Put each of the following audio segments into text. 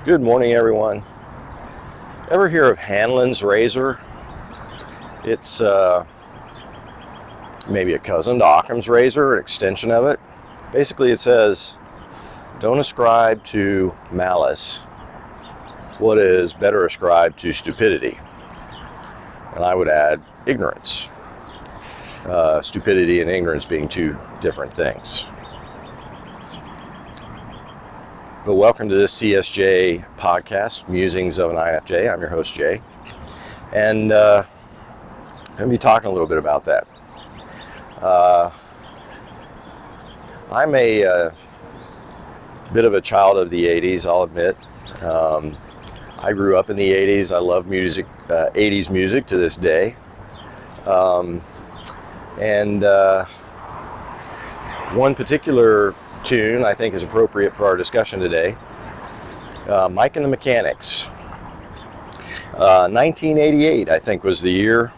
Good morning, everyone. Ever hear of Hanlon's razor? It's maybe a cousin to Occam's razor, an extension of it. Basically, it says, don't ascribe to malice what is better ascribed to stupidity. And I would add ignorance. Stupidity and ignorance being two different things. But welcome to this CSJ podcast, Musings of an INFJ. I'm your host, Jay. And I'm going to be talking a little bit about that. I'm a bit of a child of the 80s, I'll admit. I grew up in the 80s. I love music, 80s music to this day. One particular tune I think is appropriate for our discussion today. Mike and the Mechanics. 1988, I think, was the year,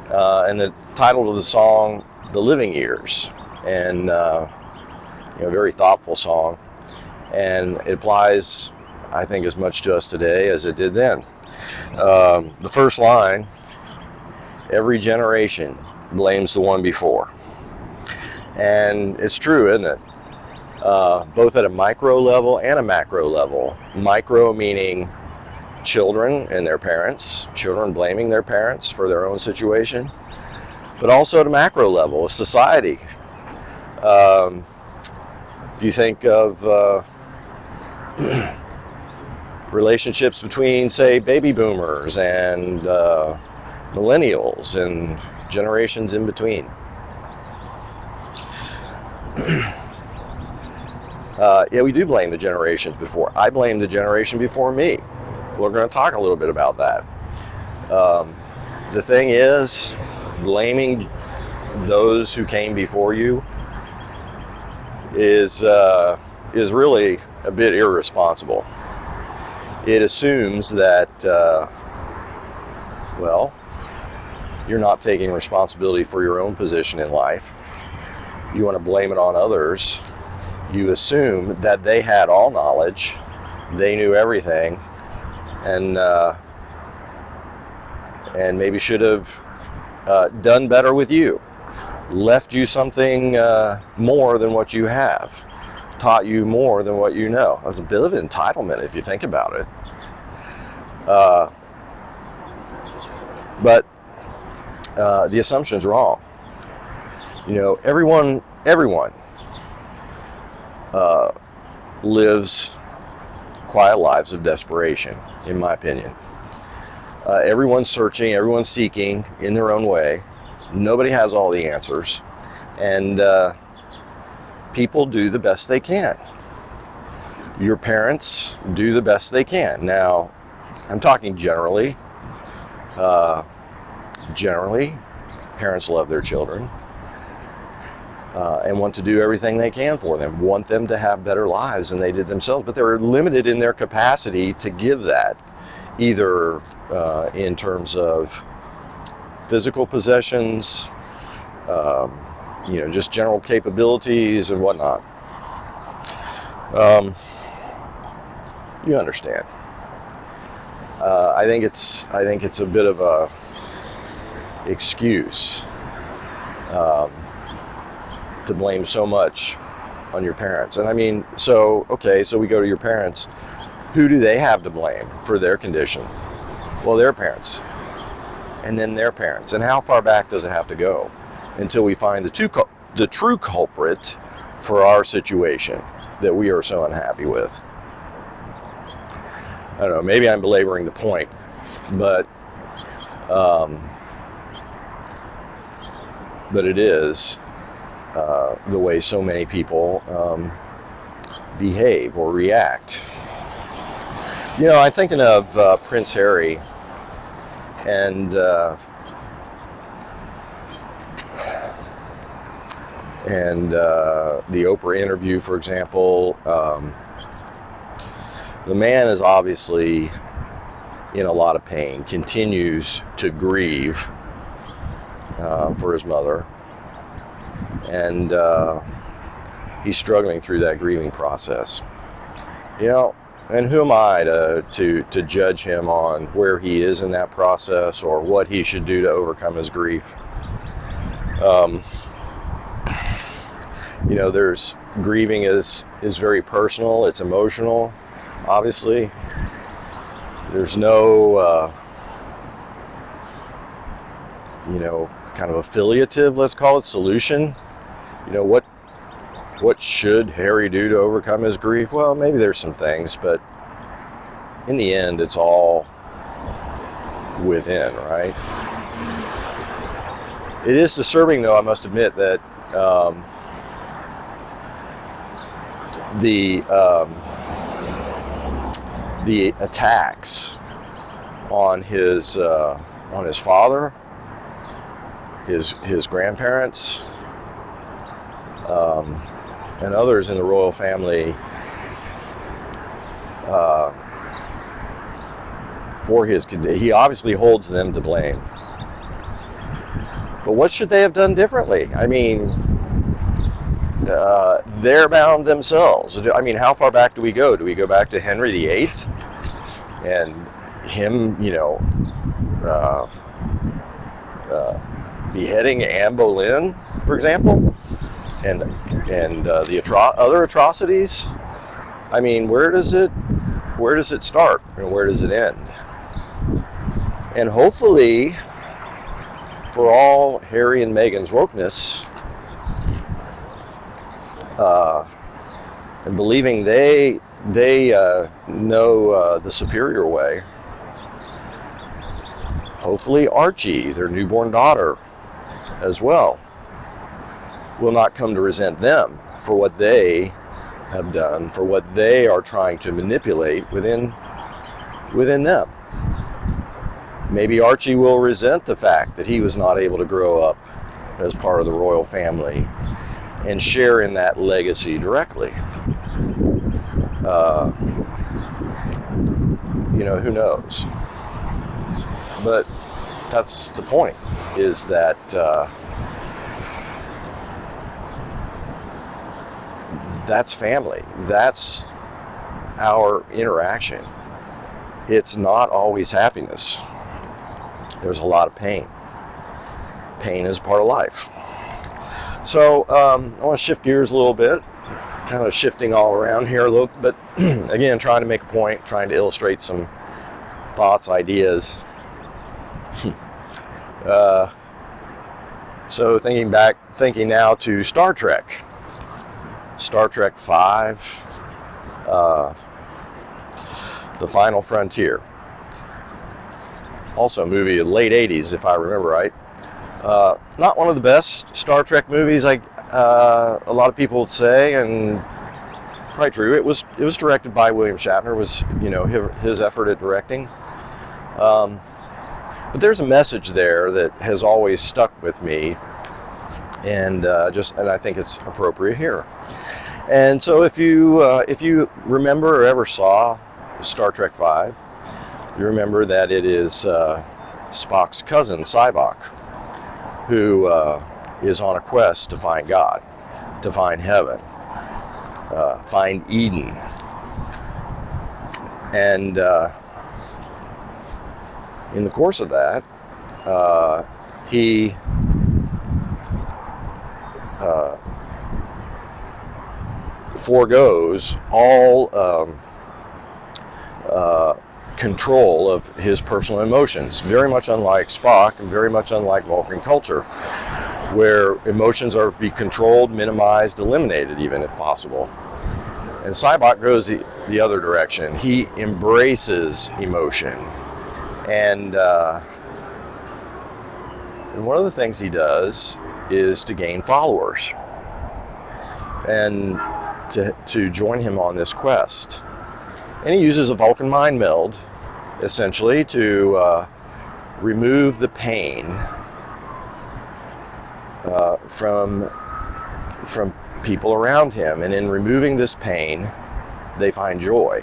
and the title of the song, "The Living Years," and very thoughtful song, and it applies, I think, as much to us today as it did then. The first line: "Every generation blames the one before," and it's true, isn't it? Both at a micro level and a macro level. Micro meaning children and their parents, children blaming their parents for their own situation, but also at a macro level, a society. If you think of relationships between, say, baby boomers and millennials and generations in between. We do blame the generations before. I blame the generation before me. We're going to talk a little bit about that. The thing is, blaming those who came before you is really a bit irresponsible. It assumes that, you're not taking responsibility for your own position in life. You want to blame it on others. You assume that they had all knowledge, they knew everything, and maybe should have done better with you, left you something more than what you have, taught you more than what you know. That's a bit of entitlement if you think about it. But the assumption's wrong. Everyone lives quiet lives of desperation, in my opinion. Everyone's searching, everyone's seeking in their own way. Nobody has all the answers, and people do the best they can. Your parents do the best they can. Now, I'm talking generally. Generally, parents love their children. And want to do everything they can for them, want them to have better lives than they did themselves, but they're limited in their capacity to give that, either in terms of physical possessions, just general capabilities and whatnot. You understand. I think it's a bit of a excuse to blame so much on your parents. And I mean, so we go to your parents. Who do they have to blame for their condition? Well, their parents, and then their parents. And how far back does it have to go until we find the true culprit for our situation that we are so unhappy with? I don't know, maybe I'm belaboring the point, but it is the way so many people behave or react. I'm thinking of Prince Harry and the Oprah interview, for example. The man is obviously in a lot of pain, continues to grieve for his mother. And he's struggling through that grieving process. And who am I to judge him on where he is in that process or what he should do to overcome his grief? There's grieving is very personal. It's emotional, obviously. There's no, kind of affiliative, let's call it, solution. What should Harry do to overcome his grief? Well, maybe there's some things, but in the end, it's all within, right? It is disturbing, though, I must admit, that the attacks on his father, his grandparents, and others in the royal family he obviously holds them to blame. But what should they have done differently? I mean, they're bound themselves. I mean, how far back do we go? Do we go back to Henry VIII and him, beheading Anne Boleyn, for example, and the other atrocities? I mean, where does it start and where does it end? And hopefully, for all Harry and Meghan's wokeness, and believing they know the superior way, hopefully Archie, their newborn daughter, as well, will not come to resent them for what they have done, for what they are trying to manipulate within them. Maybe Archie will resent the fact that he was not able to grow up as part of the royal family and share in that legacy directly. Who knows? But that's the point, is that that's family. That's our interaction. It's not always happiness. There's a lot of pain. Pain is part of life. So I want to shift gears a little bit, kind of shifting all around here a little, but again, trying to make a point, trying to illustrate some thoughts, ideas. So thinking now to Star Trek. Star Trek V, The Final Frontier. Also a movie of the late 80s, if I remember right. Not one of the best Star Trek movies, a lot of people would say, and quite true. It was directed by William Shatner. Was his effort at directing. But there's a message there that has always stuck with me, and I think it's appropriate here. And so if you remember or ever saw Star Trek V, you remember that it is Spock's cousin, Sybok, who is on a quest to find God, to find heaven, find Eden. And in the course of that, he forgoes all control of his personal emotions, very much unlike Spock and very much unlike Vulcan culture, where emotions are to be controlled, minimized, eliminated even if possible. And Sybok goes the other direction. He embraces emotion. And one of the things he does is to gain followers and to join him on this quest. And he uses a Vulcan mind meld, essentially, to remove the pain from people around him. And in removing this pain, they find joy.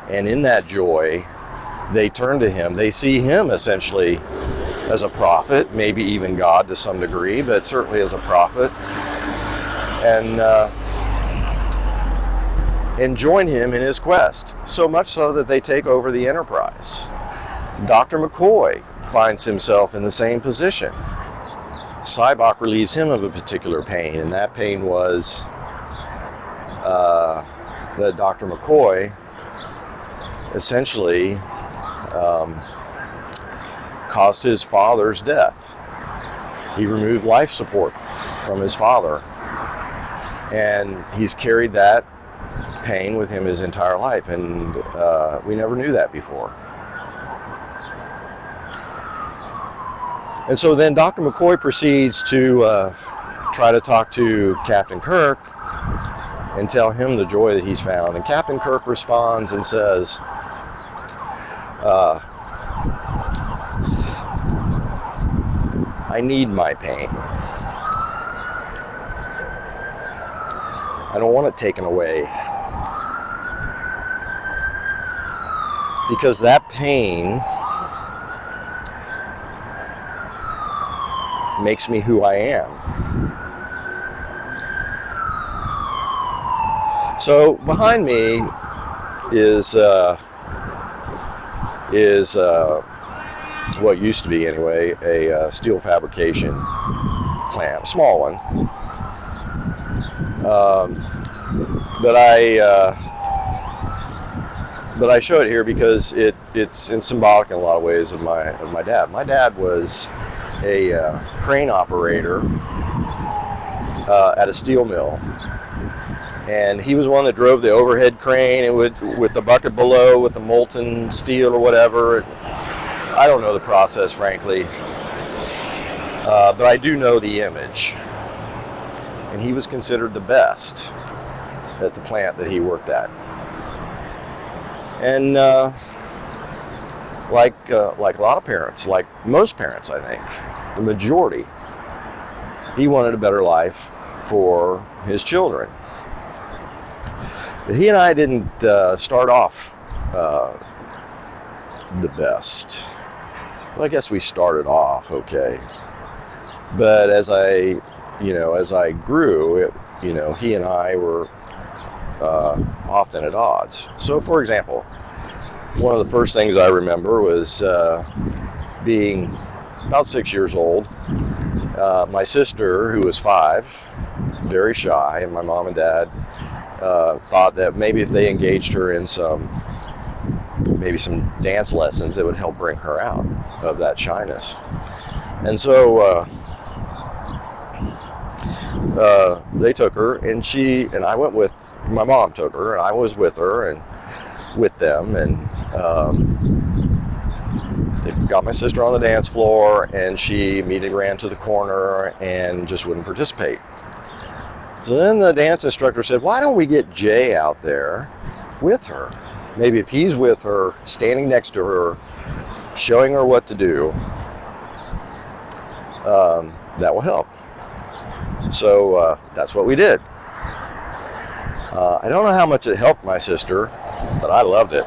And in that joy, they turn to him. They see him, essentially, as a prophet, maybe even God to some degree, but certainly as a prophet. and join him in his quest, so much so that they take over the enterprise. Dr. McCoy finds himself in the same position. Sybok relieves him of a particular pain, and that pain was that Dr. McCoy essentially caused his father's death. He removed life support from his father, and he's carried that pain with him his entire life, and we never knew that before. And so then Dr. McCoy proceeds to try to talk to Captain Kirk and tell him the joy that he's found. And Captain Kirk responds and says, I need my pain. I don't want it taken away. Because that pain makes me who I am. So behind me is what used to be anyway a steel fabrication plant, a small one. But I show it here because it's symbolic in a lot of ways of my dad. My dad was a crane operator at a steel mill, and he was one that drove the overhead crane and would, with the bucket below with the molten steel or whatever. I don't know the process, frankly, but I do know the image. And he was considered the best at the plant that he worked at. And like a lot of parents, like most parents, I think, the majority, he wanted a better life for his children. But he and I didn't start off the best. Well, I guess we started off okay. But as I grew, he and I were often at odds. So, for example, one of the first things I remember was being about 6 years old. My sister, who was 5, very shy, and my mom and dad thought that maybe if they engaged her in some dance lessons, it would help bring her out of that shyness. And so they took her, and I went with, my mom took her, and I was with her and with them, and they got my sister on the dance floor, and she immediately ran to the corner and just wouldn't participate. So then the dance instructor said, why don't we get Jay out there with her? Maybe if he's with her, standing next to her, showing her what to do, that will help. So that's what we did. I don't know how much it helped my sister, but I loved it.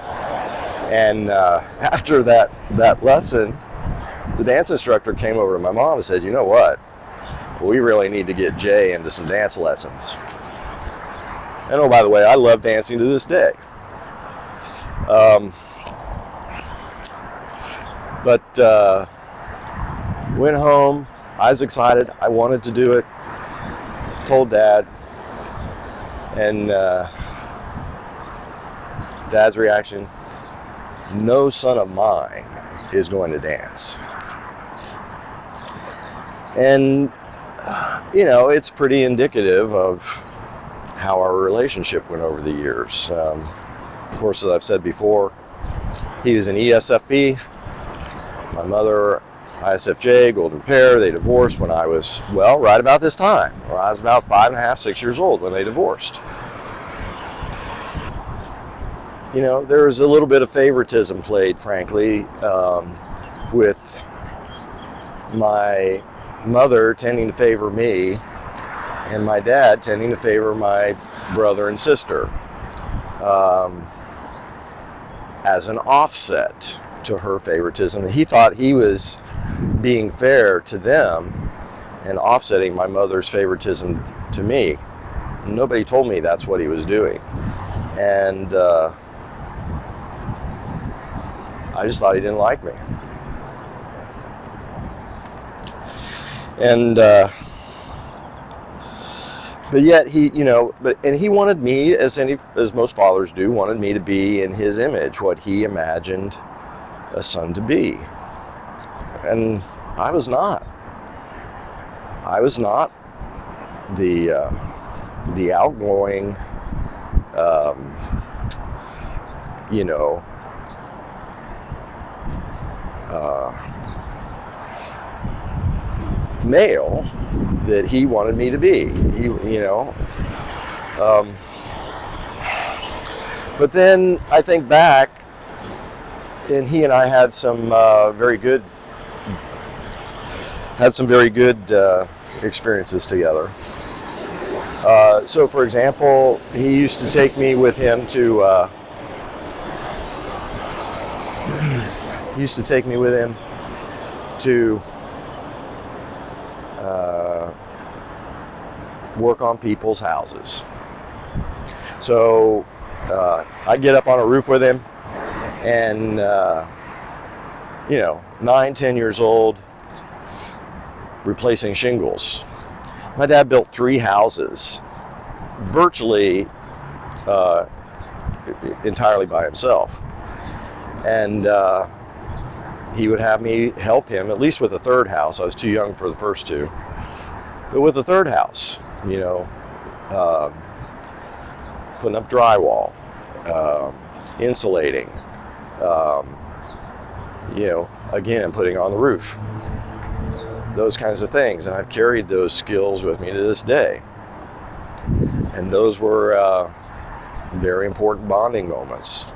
And after that lesson, the dance instructor came over to my mom and said, you know what? We really need to get Jay into some dance lessons. And oh, by the way, I love dancing to this day. But went home. I was excited. I wanted to do it. Told Dad. And Dad's reaction, no son of mine is going to dance. And, it's pretty indicative of how our relationship went over the years. Of course, as I've said before, he was an ESFP. My mother, ISFJ, golden pair. They divorced when I was, right about this time. Or I was about 5.5, 6 years old when they divorced. There was a little bit of favoritism played, frankly, with my mother tending to favor me and my dad tending to favor my brother and sister as an offset to her favoritism. He thought he was being fair to them and offsetting my mother's favoritism to me. Nobody told me that's what he was doing. And I just thought he didn't like me. And but yet he, and he wanted me, as most fathers do, wanted me to be in his image, what he imagined a son to be. And I was not. I was not the outgoing, male that he wanted me to be. But then I think back, and he and I had some very good experiences together. So, for example, he used to take me with him to work on people's houses. So I'd get up on a roof with him, and 9, 10 years old, replacing shingles. My dad built 3 houses, virtually entirely by himself, and he would have me help him, at least with the 3rd house. I was too young for the first 2, but with the 3rd house, putting up drywall, insulating, again, putting on the roof, those kinds of things. And I've carried those skills with me to this day. And those were very important bonding moments.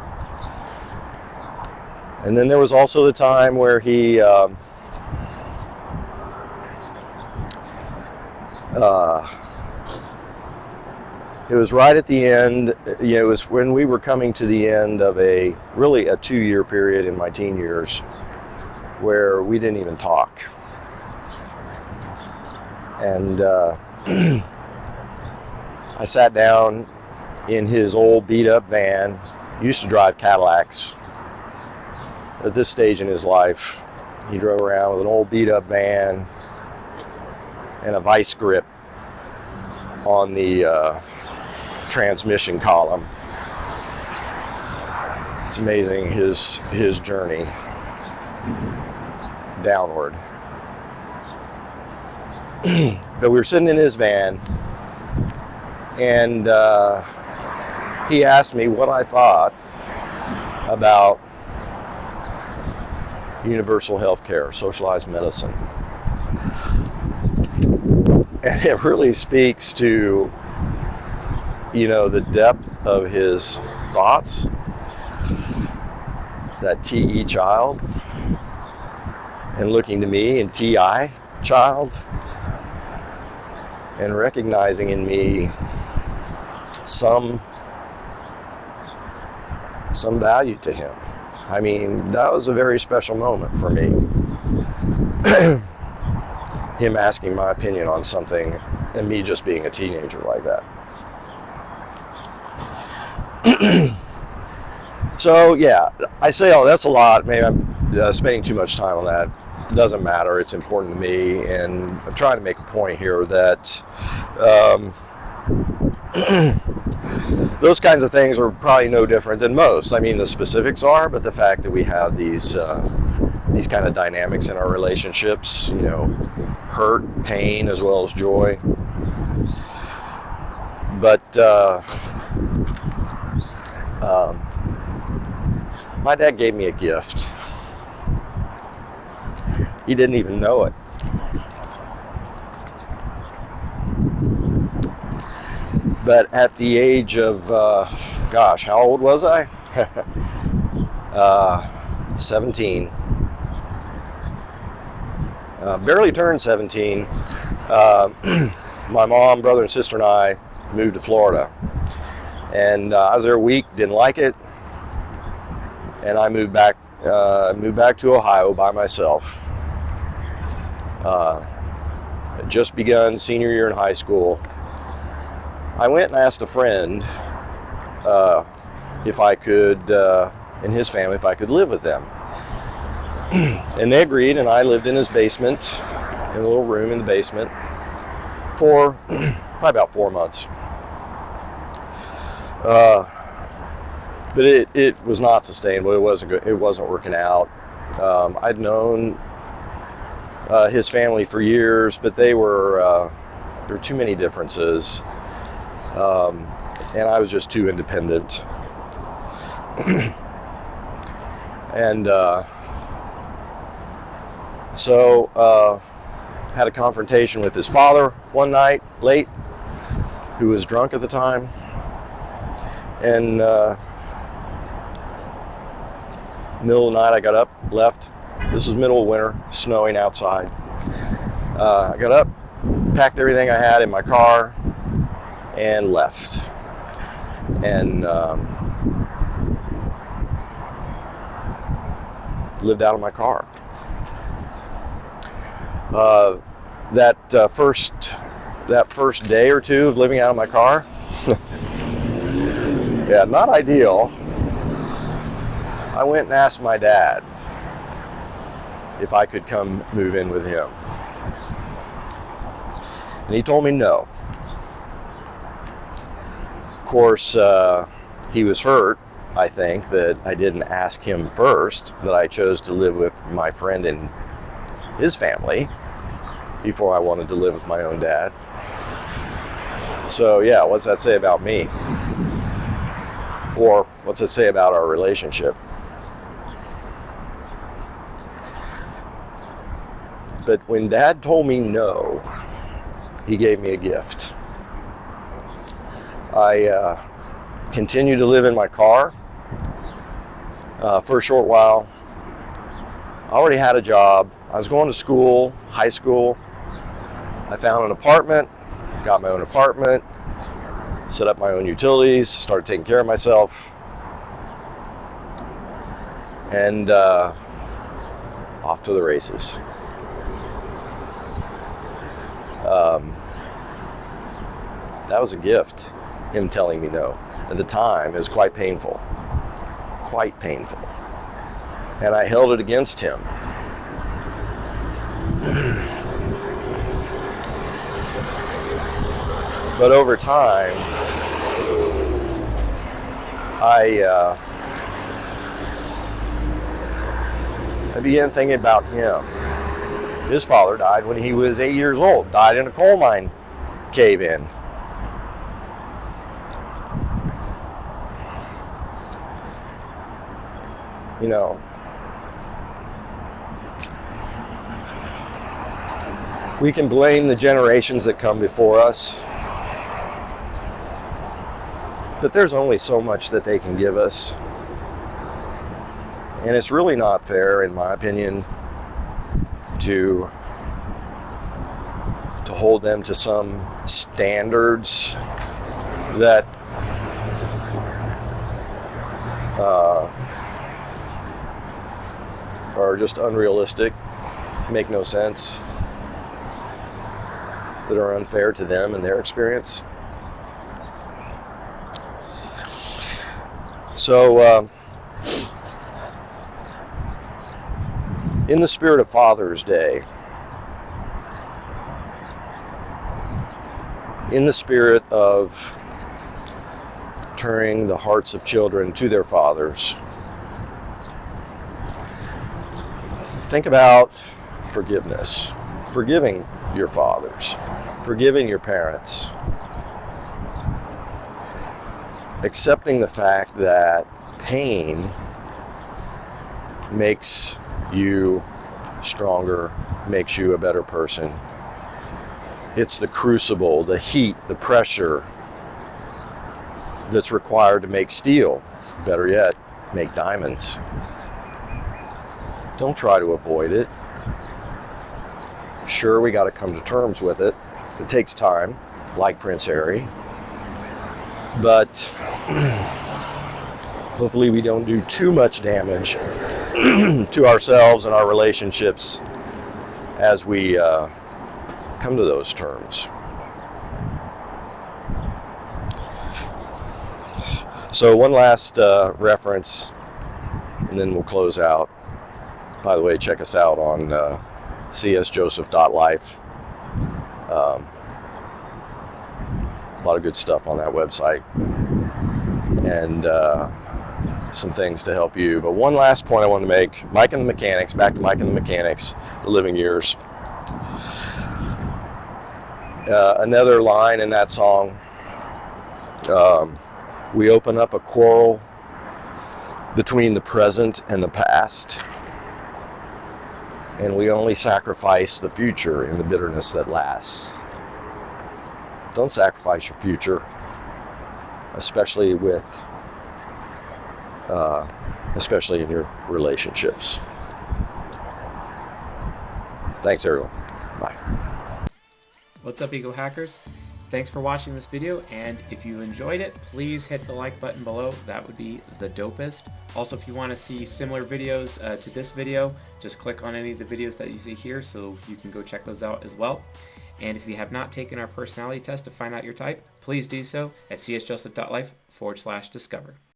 And then there was also the time where he it was right at the end, it was when we were coming to the end of a 2-year period in my teen years where we didn't even talk. And I sat down in his old beat-up van. He used to drive Cadillacs. At this stage in his life, he drove around with an old beat-up van and a vice grip on the transmission column. It's amazing his journey downward. But we were sitting in his van, and he asked me what I thought about universal health care, socialized medicine. And it really speaks to, the depth of his thoughts, that TE child, and looking to me and TI child, and recognizing in me some value to him. I mean, that was a very special moment for me. Him asking my opinion on something, and me just being a teenager like that. So yeah, I say, that's a lot. Maybe I'm spending too much time on that. It doesn't matter. It's important to me, and I'm trying to make a point here that those kinds of things are probably no different than most. I mean, the specifics are, but the fact that we have these kind of dynamics in our relationships, hurt, pain, as well as joy. But my dad gave me a gift. He didn't even know it. But at the age of, how old was I? 17. Barely turned 17. My mom, brother, and sister and I moved to Florida. And I was there a week, didn't like it. And I moved back to Ohio by myself. I'd just begun senior year in high school. I went and asked a friend if I could, and his family, if I could live with them. And they agreed, and I lived in his basement, in a little room in the basement, for probably about 4 months. But it was not sustainable. It wasn't good. It wasn't working out. I'd known his family for years, but there were too many differences, and I was just too independent. And so had a confrontation with his father one night late, who was drunk at the time, and middle of the night I got up, left. This was middle of winter, snowing outside. I got up, packed everything I had in my car, and left. And lived out of my car. That first day or two of living out of my car, yeah, not ideal. I went and asked my dad if I could come move in with him. And he told me no. Of course, he was hurt, I think, that I didn't ask him first, that I chose to live with my friend and his family before I wanted to live with my own dad. So yeah, what's that say about me? Or what's it say about our relationship? But when Dad told me no, he gave me a gift. I continued to live in my car for a short while. I already had a job. I was going to school, high school. I found an apartment, got my own apartment, set up my own utilities, started taking care of myself, and off to the races. That was a gift, him telling me no. At the time, it was quite painful. Quite painful. And I held it against him. But over time, I began thinking about him. His father died when he was 8 years old, died in a coal mine cave-in. You know, we can blame the generations that come before us, but there's only so much that they can give us. And it's really not fair, in my opinion, to hold them to some standards that are just unrealistic, make no sense, that are unfair to them and their experience. So, in the spirit of Father's Day, in the spirit of turning the hearts of children to their fathers, think about forgiveness, forgiving your fathers, forgiving your parents, accepting the fact that pain makes you stronger, makes you a better person. It's the crucible, the heat, the pressure that's required to make steel. Better yet, make diamonds. Don't try to avoid it. Sure, we got to come to terms with it. It takes time, like Prince Harry. But hopefully we don't do too much damage to ourselves and our relationships as we come to those terms. So one last reference, and then we'll close out. By the way, check us out on csjoseph.life. A lot of good stuff on that website, and some things to help you. But one last point I want to make, Mike and the Mechanics, back to Mike and the Mechanics, The Living Years. Another line in that song, we open up a quarrel between the present and the past, and we only sacrifice the future in the bitterness that lasts. Don't sacrifice your future, especially in your relationships. Thanks, everyone. Bye. What's up, Ego Hackers? Thanks for watching this video, and if you enjoyed it, please hit the like button below. That would be the dopest. Also, if you want to see similar videos to this video, just click on any of the videos that you see here so you can go check those out as well. And if you have not taken our personality test to find out your type, please do so at csjoseph.life/discover.